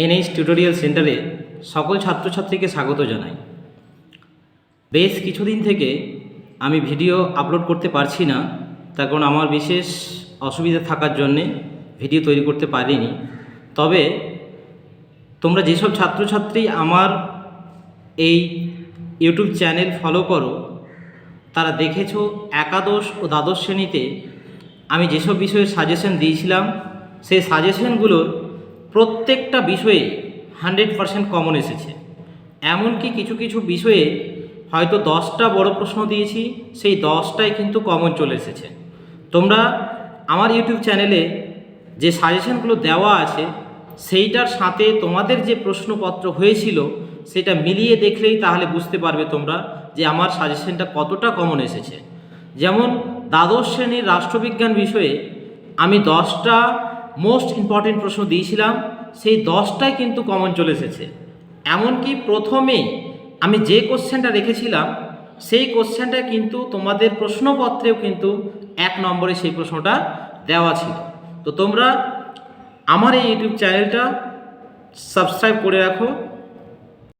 NH tutorial সেন্টারে সকল ছাত্রছাত্রীকে স্বাগত জানাই। বেশ কিছুদিন থেকে আমি ভিডিও আপলোড করতে পারছি না, তার কারণ আমার বিশেষ অসুবিধা থাকার জন্যে ভিডিও তৈরি করতে পারিনি। তবে তোমরা যেসব ছাত্রছাত্রী আমার এই ইউটিউব চ্যানেল ফলো করো, তারা দেখেছো একাদশ ও দ্বাদশ শ্রেণীতে আমি যেসব বিষয়ে সাজেশন দিয়েছিলাম, সেই সাজেশনগুলোর প্রত্যেকটা বিষয়ে 100% কমন এসেছে। এমনকি কিছু কিছু বিষয়ে হয়তো 10টা বড় প্রশ্ন দিয়েছি, সেই 10টাই কিন্তু কমন চলে এসেছে। তোমরা আমার ইউটিউব চ্যানেলে যে সাজেশনগুলো দেওয়া আছে, সেইটার সাথে তোমাদের যে প্রশ্নপত্র হয়েছিল সেটা মিলিয়ে দেখলেই তাহলে বুঝতে পারবে তোমরা যে আমার সাজেশনটা কতটা কমন এসেছে। যেমন দ্বাদশ শ্রেণীর রাষ্ট্রবিজ্ঞান বিষয়ে আমি 10টা মোস্ট ইম্পর্টেন্ট প্রশ্ন দিয়েছিলাম, সেই 10টাই কিন্তু কমন চলে এসেছে। এমনকি প্রথমে আমি যে কোশ্চেনটা রেখেছিলাম সেই কোশ্চেনটা কিন্তু তোমাদের প্রশ্নপত্রেও কিন্তু 1 নম্বরে সেই প্রশ্নটা দেওয়া ছিল। তো তোমরা আমার এই ইউটিউব চ্যানেলটা সাবস্ক্রাইব করে রাখো